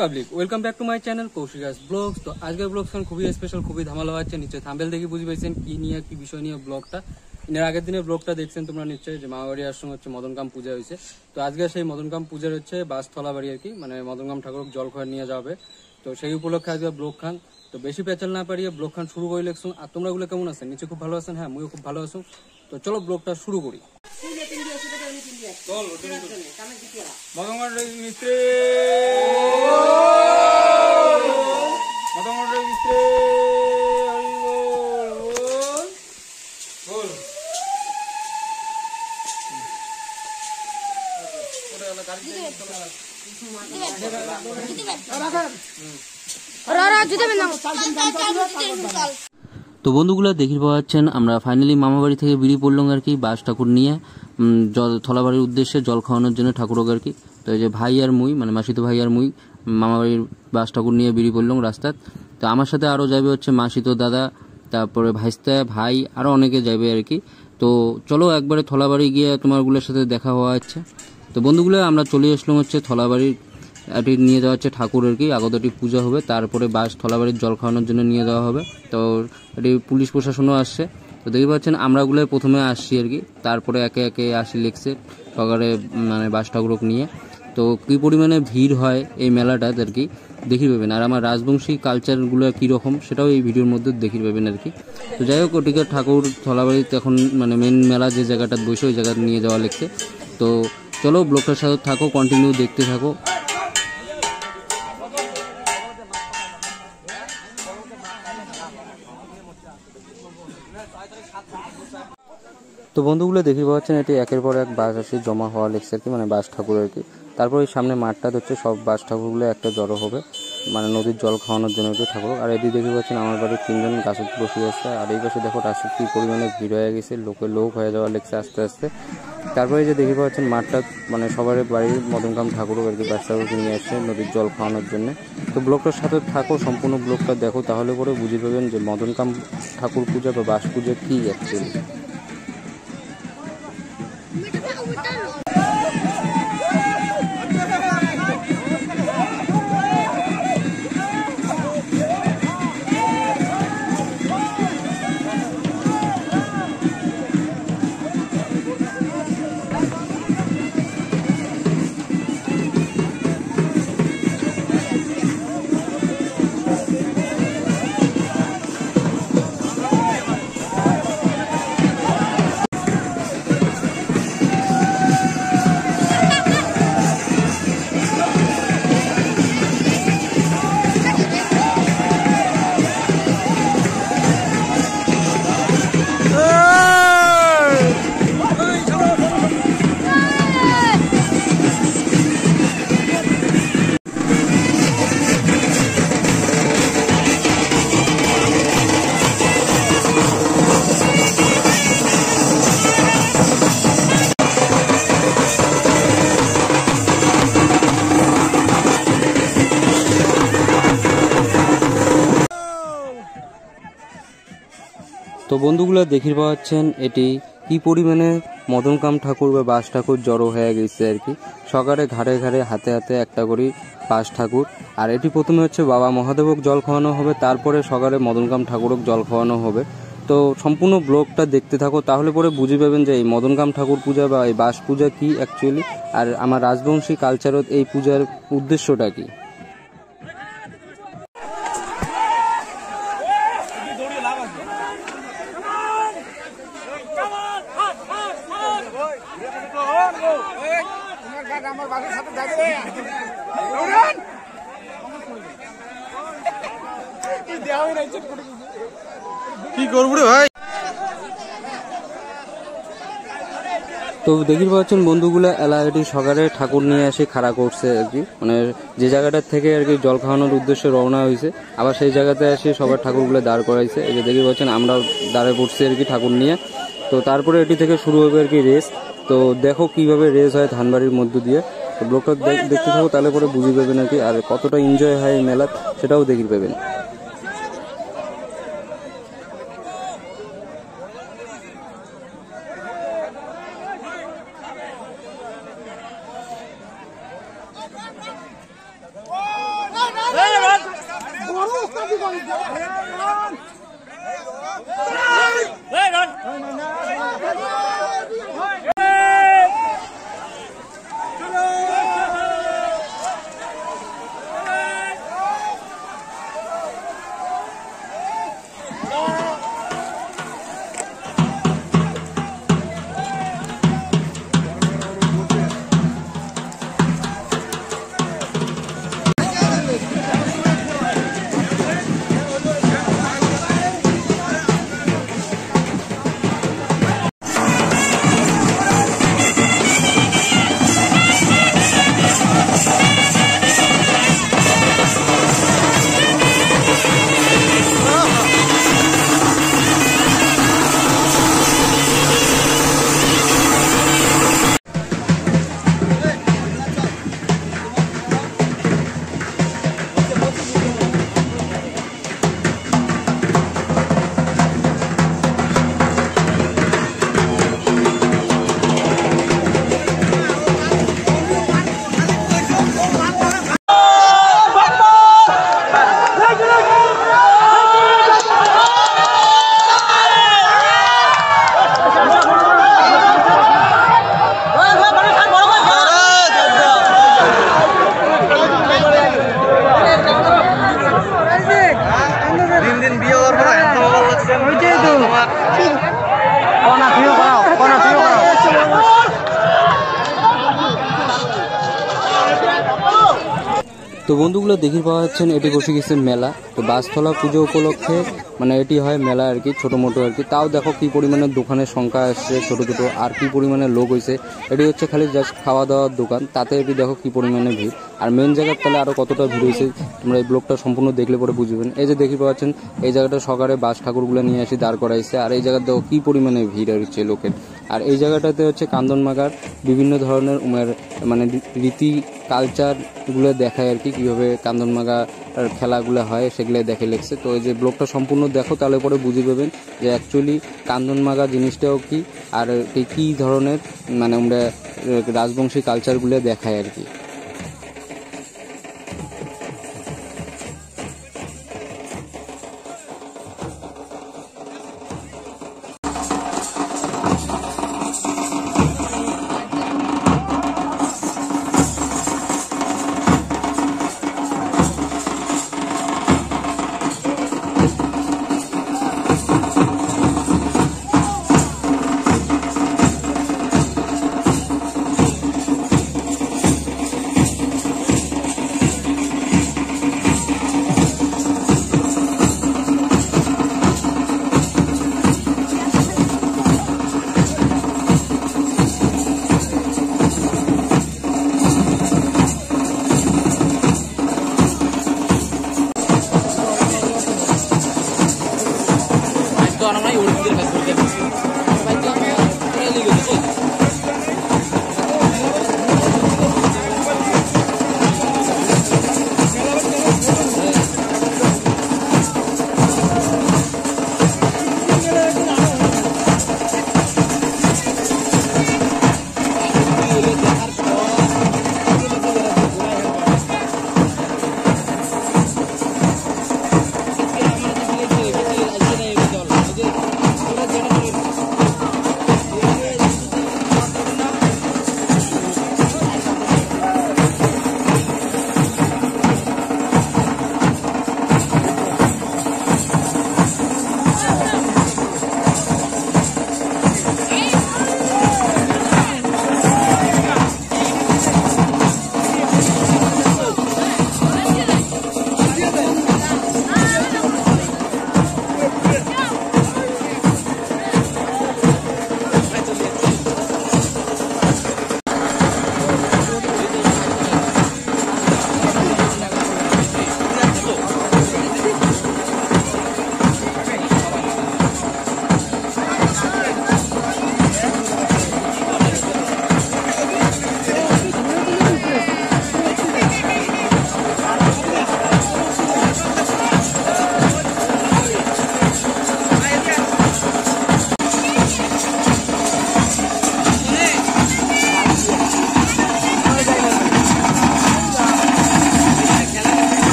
Public welcome back to my channel Kaushika's vlogs. তো আজকের blogs খুবই স্পেশাল, খুবই ধামালা হচ্ছে। নিশ্চয়ই থাম্বনেল দেখে বুঝে পেয়েছেন কি নিয়ে, কি বিষয় নিয়ে ব্লগটা। এর আগের দিনের ব্লগটা দেখছেন তোমরা নিশ্চয়ই, যে মামাবাড়ি আশ্রম হচ্ছে মদনকাম পূজা হয়েছে। তো আজকে সেই মদনকাম পূজার হচ্ছে বাসথলা বাড়ি আর কি, মানে মদনকাম ঠাকুর জল খাওয়া নিয়ে যাবে। তো সেই উপলক্ষে আজকে ব্লগ খান। তো বেশি পেঁচাল না পারিয়ে ব্লগ খান শুরু করে লেখছুন। আর তোমরা গুলো কেমন আছেন? নিচে খুব ভালো আছেন? হ্যাঁ, আমিও খুব ভালো আছো। তো চলো ব্লগটা শুরু করি। মিস্ত্রি তো বন্ধুগুলো দেখি পাচ্ছেন আমরা ফাইনালি মামাবাড়ি থেকে বেরিয়ে পড়লাম আর কি, বাস ঠাকুর নিয়ে থলাবাড়ির উদ্দেশ্যে জল খাওয়ানোর জন্য ঠাকুরক আর কি। তো এই যে ভাই আর মুই, মানে মাসিতো ভাই আর মুই মামাবাড়ির বাস ঠাকুর নিয়ে বেরিয়ে পড়লাম রাস্তায়। তো আমার সাথে আরও যাবে হচ্ছে মাসিতো দাদা, তারপরে ভাইস্তা ভাই, আরও অনেকে যাবে আর কি। তো চলো একবারে থলাবাড়ি গিয়ে তোমারগুলোর সাথে দেখা হওয়া হচ্ছে। তো বন্ধুগুলো আমরা চলে আসলাম হচ্ছে থলাবাড়ির, এটি নিয়ে যাওয়া হচ্ছে ঠাকুর আর কি। আগতটি পূজা হবে, তারপরে বাস থলাবাড়ির জল খাওয়ানোর জন্য নিয়ে যাওয়া হবে। তো এটি পুলিশ প্রশাসনও আসছে। তো দেখতে পাচ্ছেন আমরাগুলোই প্রথমে আসছি আর কি, তারপরে একে একে আসি লেগছে সকালে, মানে বাস ঠাকুরক নিয়ে। তো কী পরিমাণে ভিড় হয় এই মেলাটাতে আর কি দেখি পাবেন। আর আমার রাজবংশী কালচারগুলো কীরকম সেটাও এই ভিডিওর মধ্যে দেখি পাবেন আর কি। তো যাই হোক, ওটিকে ঠাকুর থলাবাড়িতে এখন মানে মেন মেলা যে জায়গাটা বসে ওই জায়গা নিয়ে যাওয়া লেগছে। তো চলো ব্লগটার সাথে থাকো, কন্টিনিউ দেখতে থাকো। তো বন্ধুগুলো দেখি পাচ্ছেন এটি একের পর এক বাস আসে জমা হওয়া লেগছে আর কি, মানে বাস ঠাকুর আর কি। তারপর এই সামনে মাঠটা হচ্ছে সব বাস ঠাকুরগুলো একটা জড়ো হবে, মানে নদীর জল খাওয়ানোর জন্য একটু ঠাকুর। আর এদিকে দেখি পাচ্ছেন আমার বাড়ির 3জন গাছত বসে আসছে। আর এই পাশে দেখো রাস্তা কী পরিমাণে ভিড় হয়ে গেছে, লোক হয়ে যাওয়া লেগছে আস্তে আস্তে। তারপরে যে দেখি পাচ্ছেন মাঠটা, মানে সবার বাড়ির মদনকাম ঠাকুরও আর কি বাস ঠাকুরকে নিয়ে আসছে নদীর জল খাওয়ানোর জন্য। তো ব্লগটার সাথে থাকো, সম্পূর্ণ ব্লগটা দেখো, তাহলে পরে বুঝে পাবেন যে মদনকাম ঠাকুর পূজা বা বাস পূজা কী অ্যাকচুয়ালি। তো বন্ধুগুলো দেখি পাচ্ছেন এটি কি পরিমাণে মদনকাম ঠাকুর বা বাস ঠাকুর জড়ো হয়ে গেছে আর কি। সকালে ঘাড়ে ঘাড়ে হাতে হাতে একটা করে বাস ঠাকুর। আর এটি প্রথমে হচ্ছে বাবা মহাদেবক জল খাওয়ানো হবে, তারপরে সকালে মদনকাম ঠাকুরক জল খাওয়ানো হবে। তো সম্পূর্ণ ব্লগটা দেখতে থাকো, তাহলে পরে বুঝে পাবেন যে এই মদনকাম ঠাকুর পূজা বা এই বাস পূজা কি অ্যাকচুয়ালি, আর আমার রাজবংশী কালচারত এই পূজার উদ্দেশ্যটা কি। কি করবো রে ভাই? তো দেখি পাচ্ছেন বন্ধুগুলা এলাকাটি সকালে ঠাকুর নিয়ে এসে খাড়া করছে আর কি, মানে যে জায়গাটার থেকে আর কি জল খাওয়ানোর উদ্দেশ্যে রওনা হয়েছে, আবার সেই জায়গাতে এসে সবার ঠাকুরগুলো দাঁড় করাইছে। এই যে দেখি পাচ্ছেন আমরাও দাঁড়ে পড়ছি আর কি ঠাকুর নিয়ে। তো তারপরে এটি থেকে শুরু হবে আর কি রেস। তো দেখো কিভাবে রেস হয় ধানবাড়ির মধ্য দিয়ে। তো ব্লগটা দেখতে থাকো, তাহলে পরে বুঝে পাবেন আর কি, আর কতটা এনজয় হয় এই মেলা সেটাও দেখি পাবেন। তো বন্ধুগুলো দেখি পাওয়া যাচ্ছেন এটি বসে গেছে মেলা। তো বাসতলা পুজো উপলক্ষে মানে এটি হয় মেলা আর কি, ছোটো মোটো আর কি। তাও দেখো কি পরিমাণে দোকানের সংখ্যা আসছে ছোটো ছোটো, আর কি পরিমাণে লোক হয়েছে। এটি হচ্ছে খালি জাস্ট খাওয়া দাওয়ার দোকান, তাতে এটি দেখো কি পরিমাণে ভিড়। আর মেন জায়গার তাহলে আরও কতটা ভিড় হয়েছে তোমরা এই ব্লগটা সম্পূর্ণ দেখলে পরে বুঝবেন। এই যে দেখি পাচ্ছেন এই জায়গাটা সকালে বাস ঠাকুরগুলো নিয়ে আসি দাঁড় করাইছে, আর এই জায়গাতে দেখো কী পরিমাণে ভিড় হচ্ছে লোকের। আর এই জায়গাটাতে হচ্ছে কান্দনমাগার বিভিন্ন ধরনের মানে রীতি কালচারগুলো দেখায় আর কি, কীভাবে কান্দনমাগা খেলাগুলো হয় সেগুলো দেখে লেগছে। তো এই যে ব্লগটা সম্পূর্ণ দেখো তাহলে পরে বুঝে পাবেন যে অ্যাকচুয়ালি কান্দনমাগা জিনিসটাও কি, আর কী ধরনের মানে আমরা রাজবংশী কালচারগুলো দেখায় আর কি।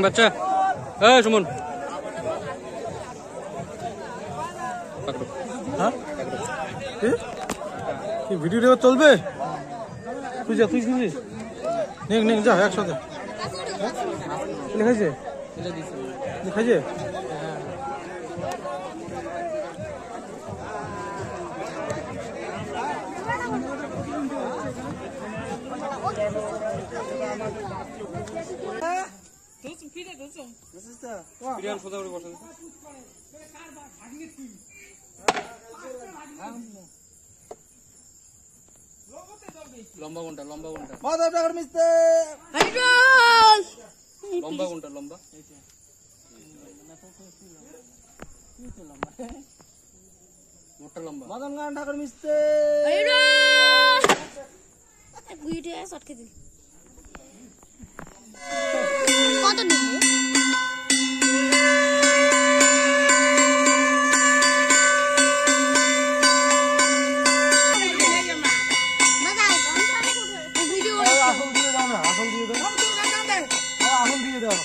বাচ্চা সুমন হ্যাঁ কি ভিডিও রেকর্ড চলবে? তুই যা, তুই শুনবি? নে যা একসাথে। লিখাইছে লিখাইছে লম্বা কোনটা লম্বা কোনটা মাধব টাকার মিস্তে লম্বা কোনটা লম্বা মোটা লম্বা মদন গান ঠাকুর মিস্তে ভিডিও শর্টকে দিন কত দিন আসল দিয়ে দাও না, আসল দিয়ে দাও, আসল দিয়ে দাও।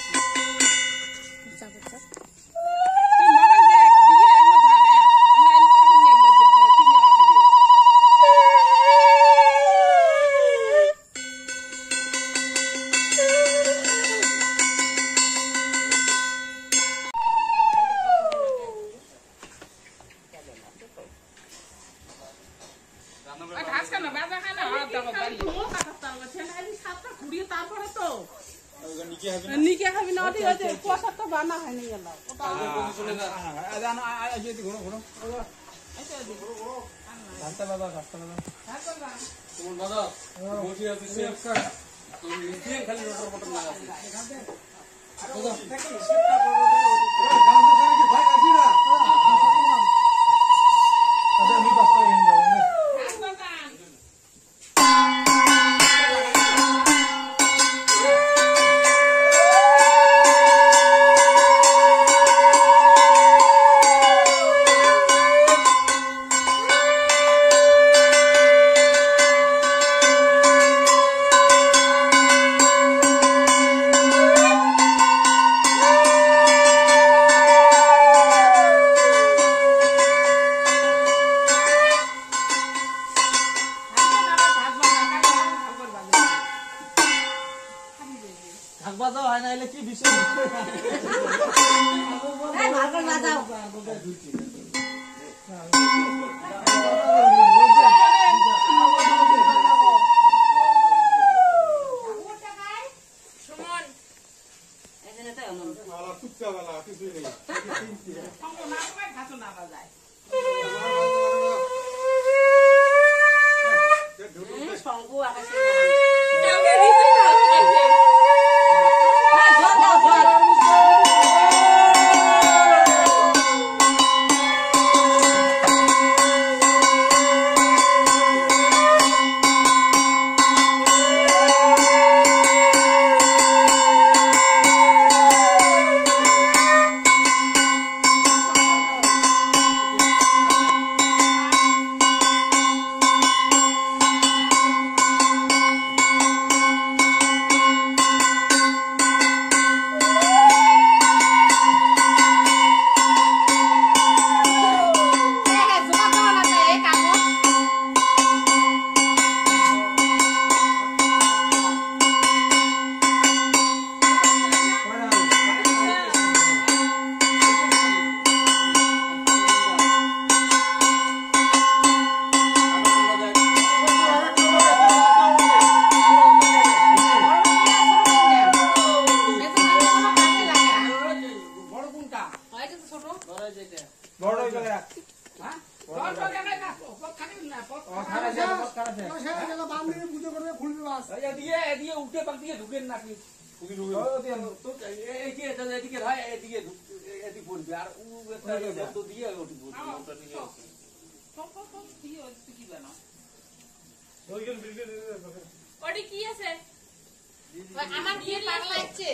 নিকে খাবি না ঠিক আছে পোশাক তো বানা হয়নি গেল কি আছে আমার বিয়ে পাগলা আছে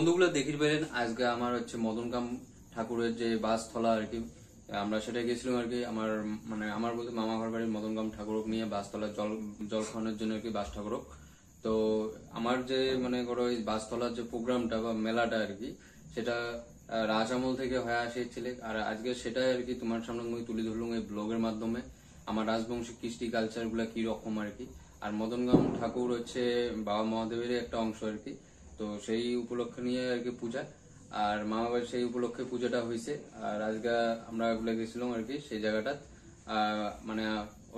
বন্ধুগুলো দেখির পেলেন আজকে আমার হচ্ছে মদনকাম ঠাকুরের যে বাসস্থলা আর কি, আমরা সেটা গেছিলাম আর কি। আমার বলতে মামা ঘর বাড়ির মদনকাম ঠাকুরক নিয়ে বাসতলা জল খাওয়ানোর জন্য আর কি বাস ঠাকুরক। তো আমার যে করো এই বাসতলার যে প্রোগ্রামটা বা মেলাটা আর কি, সেটা রাজ আমল থেকে হয়ে আসছিল। আর আজকে সেটাই আর কি তোমার সামনে আমি তুলে ধরলাম এই ব্লগের মাধ্যমে, আমার রাজবংশী কৃষ্টি কালচার গুলা কি রকম আর কি। আর মদনকাম ঠাকুর হচ্ছে বাবা মহাদেবের একটা অংশ আর কি। তো সেই উপলক্ষে নিয়ে আর কি পূজা, আর মামা বাড়ির সেই উপলক্ষে পূজাটা হয়েছে। আর আজকে আমরা বলে গেছিলাম আর কি সেই জায়গাটা,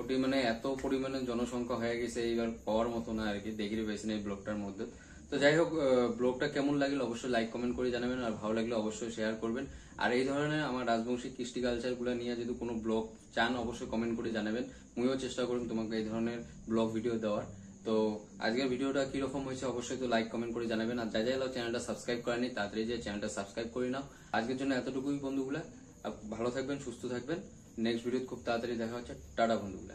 ওটি এত পরিমাণে জনসংখ্যা হয়ে গেছে এইবার পাওয়ার মতো না আর কি, দেখে পেয়েছেন এই ব্লগটার মধ্যে। তো যাই হোক, ব্লগটা কেমন লাগলো অবশ্যই লাইক কমেন্ট করে জানাবেন, আর ভালো লাগলে অবশ্যই শেয়ার করবেন। আর এই ধরনের আমার রাজবংশী কৃষ্টি কালচার গুলা নিয়ে যদি কোনো ব্লগ চান অবশ্যই কমেন্ট করে জানাবেন, মুইও চেষ্টা করুন তোমাকে এই ধরনের ব্লগ ভিডিও দেওয়ার। তো আজকের ভিডিওটা কিরকম হয়েছে অবশ্যই তো লাইক কমেন্ট করে জানাবেন, আর যাই চ্যানেলটা সাবস্ক্রাইব করেনি তাড়াতাড়ি যে চ্যানেলটা সাবস্ক্রাইব করে নাও। আজকের জন্য এতটুকুই বন্ধুগুলা, ভালো থাকবেন, সুস্থ থাকবেন। নেক্সট ভিডিও খুব তাড়াতাড়ি দেখা হচ্ছে। টাটা বন্ধুগুলা।